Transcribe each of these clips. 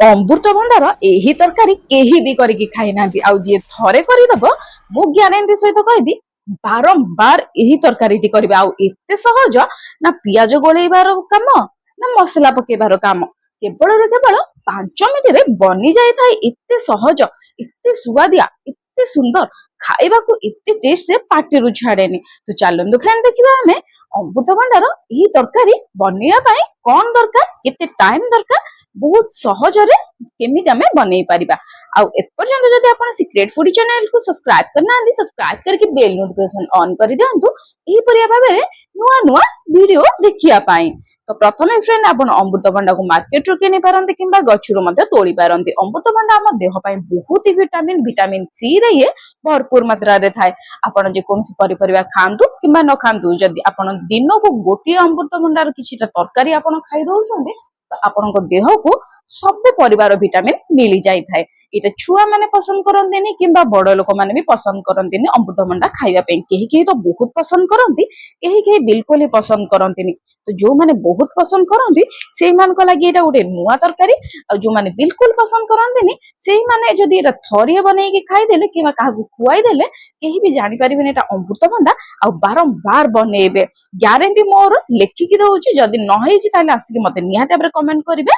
ଅମୃତଭଣ୍ଡାର ଏହି ତରକାରୀ କେହି ବି କରିକି ଖାଇନାହାନ୍ତି। ଆଉ ଯିଏ ଥରେ କରିଦବ ମୁଁ ଗ୍ୟାରେଣ୍ଟି ସହିତ କହିବି ବାରମ୍ବାର ଏହି ତରକାରୀଟି କରିବେ। ଆଉ ଏତେ ସହଜ, ନା ପିଆଜ ଗୋଳେଇବାର କାମ ନା ମସଲା ପକେଇବାର କାମ, କେବଳରୁ କେବଳ 5 ମିନିଟରେ ବନି ଯାଇଥାଏ। ଏତେ ସହଜ, ଏତେ ସୁଆଦିଆ, ଏତେ ସୁନ୍ଦର, ଖାଇବାକୁ ଏତେ ଟେଷ୍ଟ ଯେ ପାଟିରୁ ଛାଡେନି। ତ ଚାଲନ୍ତୁ ଫ୍ରେଣ୍ଡ ଦେଖିବା ଆମେ ଅମୃତଭଣ୍ଡାର ଏହି ତରକାରୀ ବନେଇବା ପାଇଁ କଣ ଦରକାର, କେତେ ଟାଇମ ଦରକାର, ବହୁତ ସହଜରେ କେମିତି ଆମେ ବନେଇ ପାରିବା। ଆଉ ଏପର୍ଯ୍ୟନ୍ତ ଯଦି ଆପଣ ସିକ୍ରେଟ ଫୁଡି ଚ୍ୟାନେଲକୁ ସବସ୍କ୍ରାଇବ କରିନାହାନ୍ତି, ସବସ୍କ୍ରାଇବ କରିକି ବେଲ ନୋଟିଫିକେସନ ଅନ୍ କରିଦିଅନ୍ତୁ ଏହିପରି ଭାବରେ ନୂଆ ନୂଆ ଭିଡିଓ ଦେଖିବା ପାଇଁ। ତ ପ୍ରଥମେ ଫ୍ରେଣ୍ଡ ଆପଣ ଅମୃତଭଣ୍ଡାକୁ ମାର୍କେଟରୁ କିଣି ପାରନ୍ତି କିମ୍ବା ଗଛରୁ ମଧ୍ୟ ତୋଳି ପାରନ୍ତି। ଅମୃତଭଣ୍ଡା ଆମ ଦେହ ପାଇଁ ବହୁତ ଭିଟାମିନ ସି ରେ ଇଏ ଭରପୁର ମାତ୍ରାରେ ଥାଏ। ଆପଣ ଯେକୌଣସି ପନିପରିବା ଖାଆନ୍ତୁ କିମ୍ବା ନ ଖାଆନ୍ତୁ, ଯଦି ଆପଣ ଦିନକୁ ଗୋଟିଏ ଅମୃତଭଣ୍ଡାର କିଛିଟା ତରକାରୀ ଆପଣ ଖାଇ ଦଉଛନ୍ତି, ତ ଆପଣଙ୍କ ଦେହକୁ ସବୁ ପରିବାର ଭିଟାମିନ ମିଳି ଯାଇଥାଏ। ଏଇଟା ଛୁଆ ମାନେ ପସନ୍ଦ କରନ୍ତିନି କିମ୍ବା ବଡ ଲୋକମାନେ ବି ପସନ୍ଦ କରନ୍ତିନି ଅମୃତଭଣ୍ଡା ଖାଇବା ପାଇଁ। କେହି କେହି ତ ବହୁତ ପସନ୍ଦ କରନ୍ତି, କେହି କେହି ବିଲକୁଲ ହିଁ ପସନ୍ଦ କରନ୍ତିନି। ତ ଯୋଉମାନେ ବହୁତ ପସନ୍ଦ କରନ୍ତି ସେଇମାନଙ୍କ ଲାଗି ଏଇଟା ଗୋଟେ ନୂଆ ତରକାରୀ। ଆଉ ଯୋଉମାନେ ବିଲକୁଲ ପସନ୍ଦ କରନ୍ତିନି ସେଇମାନେ ଯଦି ଏଇଟା ଥରିଏ ବନେଇକି ଖାଇଦେଲେ କିମ୍ବା କାହାକୁ ଖୁଆଇଦେଲେ କେହି ବି ଜାଣିପାରିବେନି ଏଟା ଅମୃତଭଣ୍ଡା, ଆଉ ବାରମ୍ବାର ବନେଇବେ। ଗ୍ୟାରେଣ୍ଟି ମୋର ଲେଖିକି ଦଉଛି। ଯଦି ନ ହେଇଛି ତାହେଲେ ଆସିକି ମତେ ନିହାତି ଭାବରେ କମେଣ୍ଟ କରିବେ।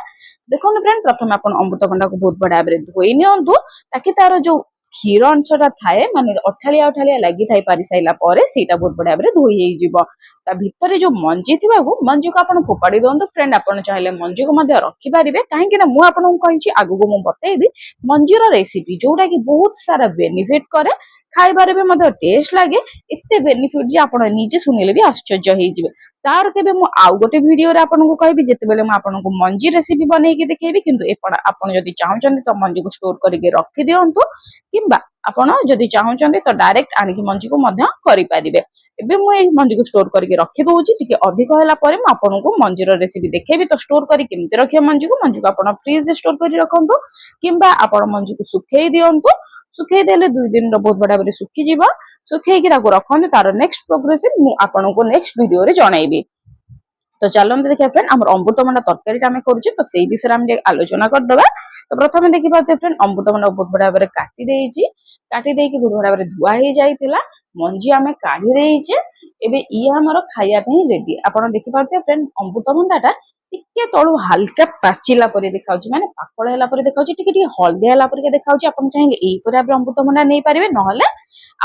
ଦେଖନ୍ତୁ ଫ୍ରେଣ୍ଡ, ପ୍ରଥମେ ଆପଣ ଅମୃତଭଣ୍ଡାକୁ ବହୁତ ବଢିଆ ଭାବରେ ଧୋଇ ନିଅନ୍ତୁ, ତାକି ତାର ଯୋଉ କ୍ଷୀର ଅଂଶଟା ଥାଏ, ମାନେ ଅଠାଳିଆ ଅଠାଳିଆ ଲାଗିଥାଇ ପାରି ସାରିଲା ପରେ ସେଇଟା ବହୁତ ବଢିଆ ଭାବରେ ଧୋଇ ହେଇଯିବ। ତା ଭିତରେ ଯୋଉ ମଞ୍ଜି ଥିବାକୁ ମଞ୍ଜିକୁ ଆପଣ ଫୋପାଡି ଦିଅନ୍ତୁ। ଫ୍ରେଣ୍ଡ, ଆପଣ ଚାହିଁଲେ ମଞ୍ଜିକୁ ମଧ୍ୟ ରଖିପାରିବେ, କାହିଁକି ନା ମୁଁ ଆପଣଙ୍କୁ କହିଛି, ଆଗକୁ ମୁଁ ବତେଇବି ମଞ୍ଜିର ରେସିପି, ଯୋଉଟା କି ବହୁତ ସାରା ବେନିଫିଟ କରେ, ଖାଇବାରେ ବି ମଧ୍ୟ ଟେଷ୍ଟ ଲାଗେ। ଏତେ ବେନିଫିଟ ଯେ ଆପଣ ନିଜେ ଶୁଣିଲେ ବି ଆଶ୍ଚର୍ଯ୍ୟ ହେଇଯିବେ। ତାର କେବେ ମୁଁ ଆଉ ଗୋଟେ ଭିଡିଓରେ ଆପଣଙ୍କୁ କହିବି, ଯେତେବେଳେ ମୁଁ ଆପଣଙ୍କୁ ମଞ୍ଜି ରେସିପି ବନେଇକି ଦେଖେଇବି। କିନ୍ତୁ ଆପଣ ଯଦି ଚାହୁଁଛନ୍ତି ତ ମଞ୍ଜିକୁ ଷ୍ଟୋର କରିକି ରଖିଦିଅନ୍ତୁ, କିମ୍ବା ଆପଣ ଯଦି ଚାହୁଁଛନ୍ତି ତ ଡାଇରେକ୍ଟ ଆଣିକି ମଞ୍ଜିକୁ ମଧ୍ୟ କରିପାରିବେ। ଏବେ ମୁଁ ଏଇ ମଞ୍ଜିକୁ ଷ୍ଟୋର କରିକି ରଖିଦଉଛି। ଟିକେ ଅଧିକ ହେଲା ପରେ ମୁଁ ଆପଣଙ୍କୁ ମଞ୍ଜିର ରେସିପି ଦେଖେଇବି। ତ ଷ୍ଟୋର କରି କେମିତି ରଖିବା ମଞ୍ଜିକୁ ଆପଣ ଫ୍ରିଜରେ ଷ୍ଟୋର କରି ରଖନ୍ତୁ, କିମ୍ବା ଆପଣ ମଞ୍ଜିକୁ ଶୁଖେଇ ଦିଅନ୍ତୁ। ଶୁଖେଇ ଦେଲେ 2 ଦିନର ବହୁତ ବଢିଆ ଭାବରେ ଶୁଖିଯିବ। ଶୁଖେଇକି ତାକୁ ରଖନ୍ତୁ। ତାର ନେକ୍ସଟ ପ୍ରୋଗ୍ରେସ ମୁଁ ଆପଣଙ୍କୁ ନେକ୍ସଟ ଭିଡିଓରେ ଜଣାଇବି। ତ ଚାଲନ୍ତୁ ଦେଖିବା ଫ୍ରେଣ୍ଡ, ଆମର ଅମୃତଭଣ୍ଡା ତରକାରୀଟା ଆମେ କରୁଛେ, ତ ସେଇ ବିଷୟରେ ଆମେ ଟିକେ ଆଲୋଚନା କରିଦବା। ତ ପ୍ରଥମେ ଦେଖିପାରୁଥିବେ ଫ୍ରେଣ୍ଡ, ଅମୃତଭଣ୍ଡା ବହୁତ ବଢିଆ ଭାବରେ କାଟି ଦେଇଛି। କାଟି ଦେଇକି ବହୁତ ବଢିଆ ଭାବରେ ଧୁଆ ହେଇଯାଇଥିଲା, ମଞ୍ଜି ଆମେ କାଢି ଦେଇଛେ। ଏବେ ଇଏ ଆମର ଖାଇବା ପାଇଁ ରେଡି। ଆପଣ ଦେଖିପାରୁଥିବେ ଫ୍ରେଣ୍ଡ, ଅମୃତଭଣ୍ଡାଟା ଟିକେ ତଳୁ ହାଲକା ପାଚିଲା ପରି ଦେଖାଉଛି, ମାନେ ପାକଳ ହେଲା ପରେ ଦେଖାଉଛି, ଟିକେ ଟିକେ ହଳଦିଆ ହେଲା ପରିକା ଦେଖାଉଛି। ଆପଣ ଚାହିଁଲେ ଏଇପରି ଭାବରେ ଅମୃତଭଣ୍ଡା ନେଇପାରିବେ, ନହେଲେ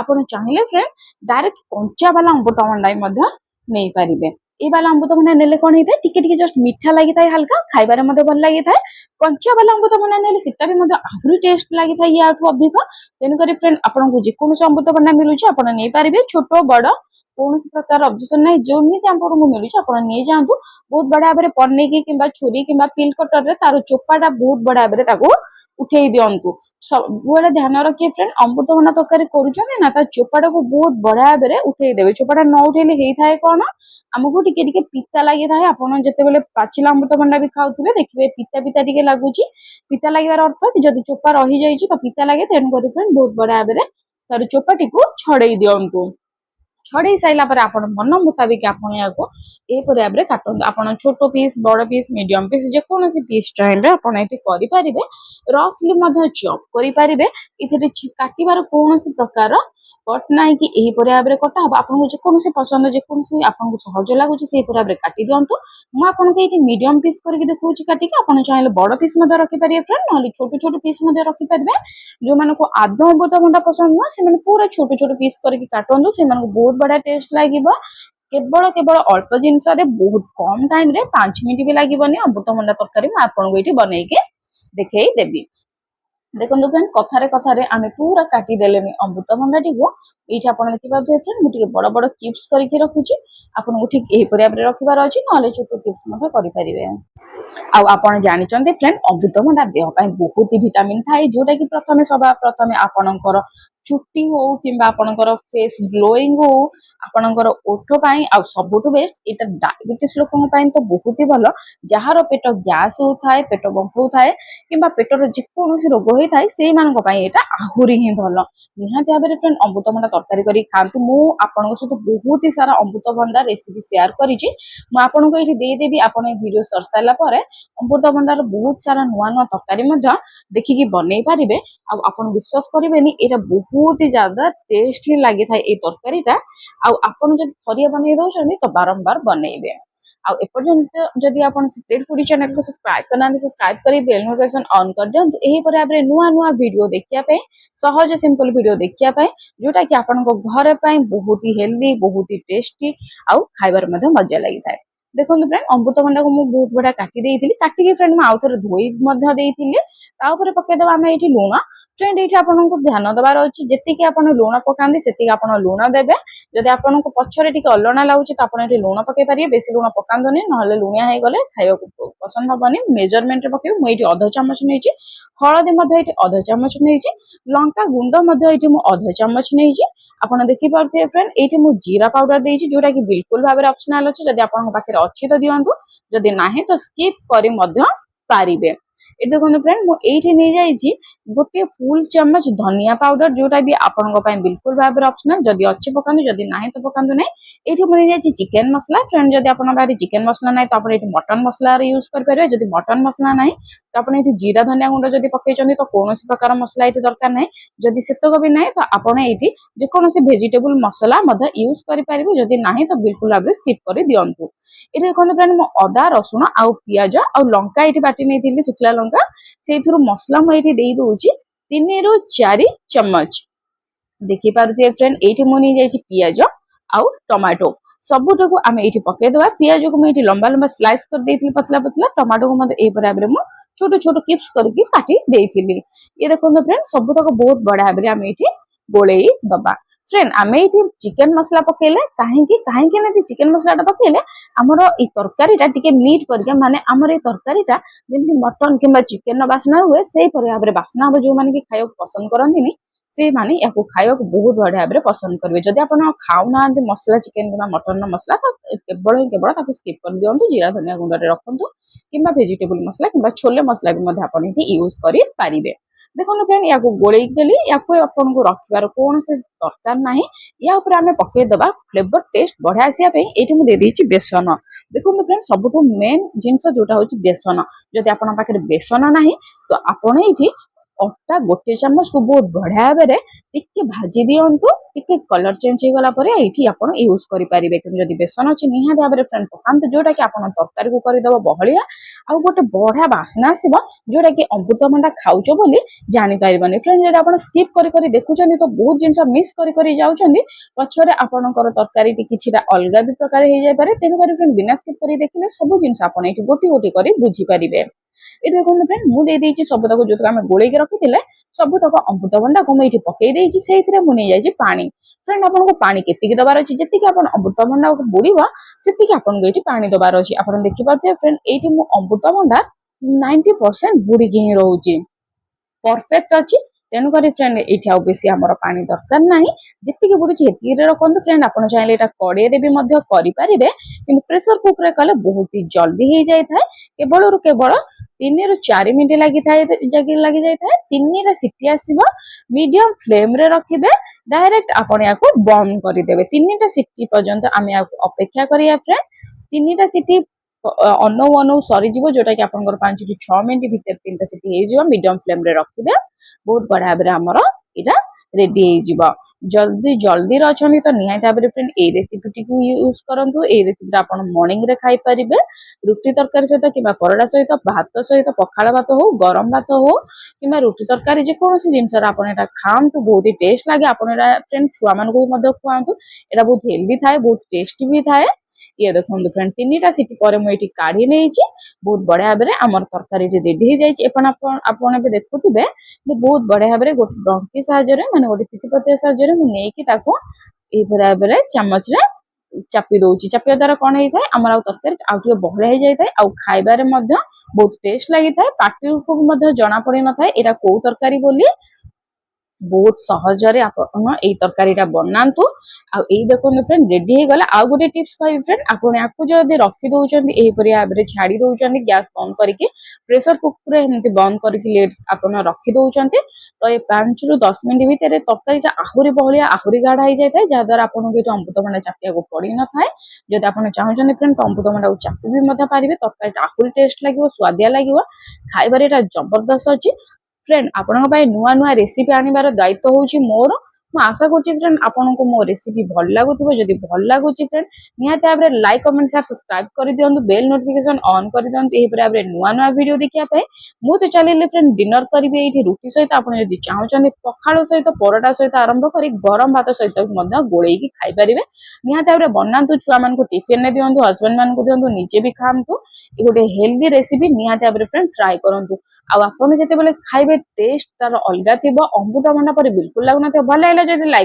ଆପଣ ଚାହିଁଲେ ଫ୍ରେଣ୍ଡ ଡାଇରେକ୍ଟ କଞ୍ଚା ବାଲା ଅମୃତଭଣ୍ଡା ମଧ୍ୟ ନେଇପାରିବେ। ଏଇ ବାଲା ଅମୃତଭଣ୍ଡା ନେଲେ କଣ ହେଇଥାଏ, ଟିକେ ଟିକେ ଜଷ୍ଟ ମିଠା ଲାଗିଥାଏ, ହାଲକା ଖାଇବାରେ ମଧ୍ୟ ଭଲ ଲାଗିଥାଏ। କଞ୍ଚା ବାଲା ଅମୃତଭଣ୍ଡା ନେଲେ ସେଟା ବି ମଧ୍ୟ ଆହୁରି ଟେଷ୍ଟ ଲାଗିଥାଏ ୟାଠୁ ଅଧିକ। ତେଣୁକରି ଫ୍ରେଣ୍ଡ, ଆପଣଙ୍କୁ ଯେକୌଣସି ଅମୃତଭଣ୍ଡା ମିଳୁଛି ଆପଣ ନେଇପାରିବେ, ଛୋଟ ବଡ କୌଣସି ପ୍ରକାର ଅବଜେକ୍ସନ ନାହିଁ। ଯେମିତି ଆପଣଙ୍କୁ ମିଳୁଛି ଆପଣ ନେଇଯାଆନ୍ତୁ। ବହୁତ ବଢିଆ ଭାବରେ ପନିକି କିମ୍ବା ଛୁରୀ କିମ୍ବା ପିଲ୍ କଟରରେ ତାର ଚୋପାଟା ବହୁତ ବଢିଆ ଭାବରେ ତାକୁ ଉଠେଇ ଦିଅନ୍ତୁ। ସବୁବେଳେ ଧ୍ୟାନ ରଖିବେ ଫ୍ରେଣ୍ଡ, ଅମୃତଭଣ୍ଡା ତରକାରୀ କରୁଛନ୍ତି ନା, ତା ଚୋପାଟାକୁ ବହୁତ ବଢିଆ ଭାବରେ ଉଠେଇ ଦେବେ। ଚୋପାଟା ନ ଉଠେଇଲେ ହେଇଥାଏ କଣ, ଆମକୁ ଟିକେ ଟିକେ ପିତା ଲାଗିଥାଏ। ଆପଣ ଯେତେବେଳେ ପାଚିଲା ଅମୃତଭଣ୍ଡା ବି ଖାଉଥିବେ ଦେଖିବେ ପିତା ପିତା ଟିକେ ଲାଗୁଛି। ପିତା ଲାଗିବାର ଅର୍ଥ ଯଦି ଚୋପା ରହିଯାଇଛି ତ ପିତା ଲାଗେ। ତେଣୁକରି ଫ୍ରେଣ୍ଡ ବହୁତ ବଢିଆ ଭାବରେ ତାର ଚୋପାଟିକୁ ଛଡେଇ ଦିଅନ୍ତୁ। ଛଡେଇ ସାରିଲା ପରେ ଆପଣ ମନ ମୁତାବିକ ଆପଣ ଏହାକୁ ଏହିପରି ଭାବରେ କାଟନ୍ତୁ। ଆପଣ ଛୋଟ ପିସ୍, ବଡ ପିସ୍, ମିଡିୟମ ପିସ୍, ଯେକୌଣସି ପିସ୍ ଚାହିଁବେ ଆପଣ ଏଠି କରିପାରିବେ। ରଫଲି ମଧ୍ୟ ଚପ୍ କରିପାରିବେ। ଏଥିରେ କାଟିବାର କୌଣସି ପ୍ରକାର କଟ ନାହିଁ କି ଏହିପରି ଭାବରେ କଟା ହବ। ଆପଣଙ୍କୁ ଯେକୌଣସି ପସନ୍ଦ, ଯେକୌଣସି ଆପଣଙ୍କୁ ସହଜ ଲାଗୁଛି ସେହିପରି ଭାବରେ କାଟି ଦିଅନ୍ତୁ। ମୁଁ ଆପଣଙ୍କୁ ଏଇଠି ମିଡିୟମ ପିସ୍ କରିକି ଦେଖଉଛି କାଟିକି। ଆପଣ ଚାହିଁଲେ ବଡ ପିସ୍ ମଧ୍ୟ ରଖିପାରିବେ ଫ୍ରେଣ୍ଡ, ନହେଲେ ଛୋଟ ଛୋଟ ପିସ୍ ମଧ୍ୟ ରଖିପାରିବେ। ଯୋଉମାନଙ୍କୁ ଆଦୌ ଅମୃତଭଣ୍ଡା ପସନ୍ଦ ନୁହଁ ସେମାନେ ପୁରା ଛୋଟ ଛୋଟ ପିସ୍ କରିକି କାଟନ୍ତୁ, ସେମାନଙ୍କୁ ବହୁତ ବଢିଆ ଟେଷ୍ଟ ଲାଗିବ। କେବଳ ଅଳ୍ପ ଜିନିଷରେ ବହୁତ କମ ଟାଇମ ରେ 5 ମିନିଟ ବି ଲାଗିବନି ଅମୃତଭଣ୍ଡା ତରକାରୀ ମୁଁ ଆପଣଙ୍କୁ ଏଇଠି ବନେଇକି ଦେଖେଇ ଦେବି। ଦେଖନ୍ତୁ ଫ୍ରେଣ୍ଡ, କଥାରେ କଥାରେ ଆମେ ପୁରା କାଟିଦେଲେନି ଅମୃତଭଣ୍ଡାଟିକୁ। ଏଇଠି ଆପଣ ଦେଖିପାରୁଥିବେ ଫ୍ରେଣ୍ଡ, ମୁଁ ଟିକେ ବଡ ବଡ ଚିପ୍ସ କରିକି ରଖୁଛି। ଆପଣଙ୍କୁ ଠିକ ଏହିପରି ଭାବରେ ରଖିବାର ଅଛି, ନହେଲେ ଛୋଟ ଚିପ୍ସ ମଧ୍ୟ କରିପାରିବେ। ଆଉ ଆପଣ ଜାଣିଛନ୍ତି ଫ୍ରେଣ୍ଡ, ଅମୃତଭଣ୍ଡା ଦେହ ପାଇଁ ବହୁତ ଭିଟାମିନ ଥାଏ, ଯୋଉଟା କି ପ୍ରଥମେ ଆପଣଙ୍କର चुट्टी हो कि आपणकर फेस ग्लोइंग हो आपणकर ओठ पाई आ सबुठु बेस्ट एटा डायबिटीज लोकन पाई तो बहुत ही भलो जहार पेट गैस होता पेट बंकु थाए कि पेटर जेकोसी रोग होता है से मानक पाई एटा आहुरी ही भलो निहाती भाबरे फ्रेंड अमृतभंडा तरकारी करी खातु मु आपन सहित बहुत ही सारा अमृतभंडा रेसिपी शेयर करिछि मु आपन को एठी दे देबी आपन वीडियो सर्च साइला परे अमृतभंडार बहुत सारा नुआ नुआ तरकारी मध्य देखिकी बनै पारिबे आ आपन विश्वास करिवेनी एटा बहुत ही ज्यादा टेस्टी लागि थाए ए तरकारीटा आ आपन जदि थरिया बनै दउछन्ती तो बारंबार बनैबे आ एपर्यंत जदि आपन स्ट्रीट फूडी चैनल को सब्सक्राइब करना सब्सक्राइब करी बेल नोटिफिकेशन ऑन कर दियंतु एही पर आबरे नुआ नुआ वीडियो देखिया पे सहज सिंपल वीडियो देखिया पे जोटा कि आपन को घर पे बहुत ही हेल्दी बहुत ही टेस्टी आ खाइबार मध्ये मजा लागि थाए देखो फ्रेंड अमृतभंडा को मु बहुत बड़ा काटी देइथिली काटी के फ्रेंड म आउ थरे धोई मध्ये देइथिली ता ऊपर पके दबा हम एठी लूण फ्रेंड ये आपको ध्यान दबार अच्छी जी आप लुण पकाती से आप लुण देवे जदि आपको पछरे टी अलणा लगुच तो आप लुण पकई पारे बेसी लुण पकातुनि ना लुणिया हो गले खाइबा पसंद हेनी मेजरमेंट पकड़ मुझे अध चामच नहीं हलदी अध चामच नहीं लंका गुंड अध चामच नहीं आपड़ देखिपे फ्रेंड ये मुझे जीरा पाउडर देती जोटा कि बिल्कुल भाव ऑप्शनल अच्छी जब आपके अच्छी तो दिंतु जदि ना तो स्किप करी पारिबे ये देखो फ्रेंड मुझे नहीं जाइए गोटे फुल चम्मच धनिया पाउडर जोटा भी आपंक बिल्कुल भाव ऑप्शनल जदि अच्छी पकातु जदि ना तो पकातु ना ये मुझे चिकेन मसला फ्रेंड जदि आप चिकेन मसला ना तो आप मटन मसला यूज करेंगे जदि मटन मसला ना तो आप जीरा धनिया गुंड जदि पकई तो कौन प्रकार मसला ये दरकार ना जदि सेतक भी ना तो आपड़ ये जेकोसी भेजिटेबल मसला यूज करेंगे जदि ना तो बिल्कुल भाव स्किप कर दिंतु ये देखो फ्रेंड मु अदा रसुण आउ पियाज आउ लंका ये बाटी नहीं शुखला लंका से मसला मुझे दे दूची 3 ରୁ 4 चम्मच देखिपे फ्रेंड ये मुझे पियाज आउ टमाटो सबुटा को आम ये पकईदे पियाज को मुझे लंबा लंबा स्लाइस कर देती पतला पतला टमाटो को मतलब यह छोट छोट किप्स करके काटी देती ये देखो फ्रेंड सबुतक बहुत बड़ा भाव आम ये गोले दबा फ्रेंड आम ये चिकेन मसला पकेले कहीं चिकेन मसला पकेले आमर ये तरकारी मीट पर माने आमर ये तरकारी जमी मटन कि चिकेन बास्ना हुए से भाव में बास्ना हम जो मैंने खाया पसंद करती से माने या खाया बहुत बढ़िया भाव में पसंद करेंगे जदि आप खाऊना मसला चिकेन कि मटन मसला तो केवल ही केवल स्किप कर दिंतु जीरा धनिया गुंड रखु कि भेजिटेबल मसला कि छोले मसला भी आप यूज करेंगे देखो फ्रेंड या गोले देली या आपको रखार कौन से दरकार ना या आम पकईदबा फ्लेवर टेस्ट बढ़िया आसापी ये मुझे देदेची बेसन देखो फ्रेंड सब मेन जिनस जोटा हूँ बेसन जदि आप बेसन ना तो आपड़ ये अटा गोटे चामच को बहुत बढ़िया भाव में भाजी दिंतु टिके कलर चेंज हो गला ये आप यूज करेंगे कि जब बेसन अच्छी निहाती भाव में फ्रेंड पकाते जोटा कि आप तरकारी को करदेव बहलिया आउ गोटे बढ़िया बास्ना आसो जोटा कि अमृतभंडा खाऊच बोली जापर फ्रेंड जब आप स्किप कर देखुं तो बहुत जिन मिस कर जाऊँच पछरे आपंकर तरकारी कि अलग भी प्रकार हो जापे तेणुक फ्रेंड बिना स्किप कर देखिले सब जिन आप गोटी गोटी कर बुझीपारे ये देखो फ्रेंड मुझे सबुतक जो आम गोल रखी सबुतक अमृतभंडा को मुझे पकई से मुझे पानी फ्रेंड आपको पानी केतिकी दबार अच्छी जी आप अमृतभंडा बुड़ीब से आपको ये पानी दबार अच्छी आप देखिपे फ्रेंड ये अमृतभंडा 90% बुड़ीकी ही रोचे परफेक्ट अच्छी तेणुक फ्रेंड ये बेसी आम पानी दरकार ना जी बुड़ी रखु फ्रेंड आप चाहिए कड़े भी करेंगे कि प्रेसर कुकर कले बहुत ही जल्दी हो जाए केवल केवल 3 ରୁ 4 मिनट लगी जाए 3टा सीटी आसव मीडियम फ्लेम रे रखिबे डायरेक्ट आपण या को बंद कर देबे 3टा सीटी पर्यंत आम या अपेक्षा करिया फ्रेंड 3टा सीटी अनौ अनौ सरी जीवो जोटा कि आपनकर 5 ରୁ 6 मिनट भीतर 3टा सीटी हे जीवो मीडियम फ्लेम रे रखिबे बहुत बढ़िया भाव हमर इटा रेडी हे जीवो जल्दी जल्दी रचनी तो निहाती भाव में फ्रेंड ए रेसिपी को यूज करंतु ए रेसिपी आपण मॉर्निंग रे खाई परिबे रुटी तरकारी सहित कि परोटा सहित भात सहित पखाल भात हो गरम भात हो कि रुटी तरकारी जेकोसी जिनस खातु बहुत ही टेस्ट लगे आप फ्रेंड छुआ मान को भी खुआतु यहाँ बहुत हेल्दी थाए बहुत टेस्टी भी थाए ये देखो फ्रेंड 3टा सीटी पर मुझे काढ़ी नहीं बहुत बढ़िया भाव में आम तरकारी रेडी हो जाए देखुवे बहुत बढ़िया भाव में गोटे डंकी साहाय्य माने गोटे पिठीपतिया साहाय्य मुझे भाव में चामच रे चापी दौची चापिया द्वारा कौन होता है आमर तरकारी आउ बहलिया हो जाए आउ खाइबारे बहुत टेस्ट लगी था पार्टी को जना पड़ न था यहाँ कौ तरकारी बोली ବହୁତ ସହଜରେ ଆପଣ ଏଇ ତରକାରୀଟା ବନାନ୍ତୁ। ଆଉ ଏଇ ଦେଖନ୍ତୁ ଫ୍ରେଣ୍ଡ ରେଡି ହେଇଗଲା। ଆଉ ଗୋଟେ ଟିପ୍ସ କହିବି ଫ୍ରେଣ୍ଡ, ଆପଣ ୟାକୁ ଯଦି ରଖି ଦଉଛନ୍ତି ଏହିପରି ଭାବରେ ଛାଡି ଦଉଛନ୍ତି ଗ୍ୟାସ୍ ବନ୍ଦ କରିକି, ପ୍ରେସର କୁକରରେ ଏମିତି ବନ୍ଦ କରିକି ଲେଟ୍ ଆପଣ ରଖି ଦଉଛନ୍ତି, ତ ଏ 5 ରୁ 10 ମିନିଟ୍ ଭିତରେ ତରକାରୀଟା ଆହୁରି ବହଳିଆ ଆହୁରି ଗାଢା ହେଇଯାଇଥାଏ, ଯାହାଦ୍ୱାରା ଆପଣଙ୍କୁ ଏଠି ଅମୃତଭଣ୍ଡା ଚାପିବାକୁ ପଡିନଥାଏ। ଯଦି ଆପଣ ଚାହୁଁଛନ୍ତି ଫ୍ରେଣ୍ଡ ତ ଅମୃତଭଣ୍ଡାକୁ ଚାପି ବି ମଧ୍ୟ ପାରିବେ, ତରକାରୀଟା ଆହୁରି ଟେଷ୍ଟ ଲାଗିବ, ସୁଆଦିଆ ଲାଗିବ, ଖାଇବାରେ ଏଇଟା ଜବରଦସ୍ତ ଅଛି। ଫ୍ରେଣ୍ଡ ଆପଣଙ୍କ ପାଇଁ ନୂଆ ନୂଆ ରେସିପି ଆଣିବାର ଦାୟିତ୍ୱ ହେଉଛି ମୋର। ମୁଁ ଆଶା କରୁଛି ଫ୍ରେଣ୍ଡ ଆପଣଙ୍କୁ ମୋ ରେସିପି ଭଲ ଲାଗୁଥିବ। ଯଦି ଭଲ ଲାଗୁଛି ଫ୍ରେଣ୍ଡ ନିହାତି ଭାବରେ ଲାଇକ୍ କମେଣ୍ଟ ସେୟାର ସବସ୍କ୍ରାଇବ କରିଦିଅନ୍ତୁ, ବେଲ୍ ନୋଟିଫିକେସନ ଅନ୍ କରିଦିଅନ୍ତୁ ଏହିପରି ଭାବରେ ନୂଆ ନୂଆ ଭିଡିଓ ଦେଖିବା ପାଇଁ। ମୁଁ ତ ଚାଲିଲି ଫ୍ରେଣ୍ଡ ଡିନର କରିବି ଏଇଠି ରୁଟି ସହିତ। ଆପଣ ଯଦି ଚାହୁଁଛନ୍ତି ପଖାଳ ସହିତ ପରଟା ସହିତ ଆରମ୍ଭ କରି ଗରମ ଭାତ ସହିତ ମଧ୍ୟ ଗୋଳେଇକି ଖାଇପାରିବେ। ନିହାତି ଭାବରେ ବନାନ୍ତୁ, ଛୁଆମାନଙ୍କୁ ଟିଫିନରେ ଦିଅନ୍ତୁ, ହଜବେଣ୍ଡ ମାନଙ୍କୁ ଦିଅନ୍ତୁ, ନିଜେ ବି ଖାଆନ୍ତୁ। ଏ ଗୋଟେ ହେଲ୍ଦି ରେସିପି ନିହାତି ଭାବରେ ଫ୍ରେଣ୍ଡ ଟ୍ରାଏ କରନ୍ତୁ। ଆଉ ଆପଣ ଯେତେବେଳେ ଖାଇବେ ଟେଷ୍ଟ ତାର ଅଲଗା ଥିବ, ଅମୃତଭଣ୍ଡା ପରି ବିଲକୁଲ ଲାଗୁନଥିବ। ଭଲ ଲାଗିଲା ଯଦି ଲାଇକ୍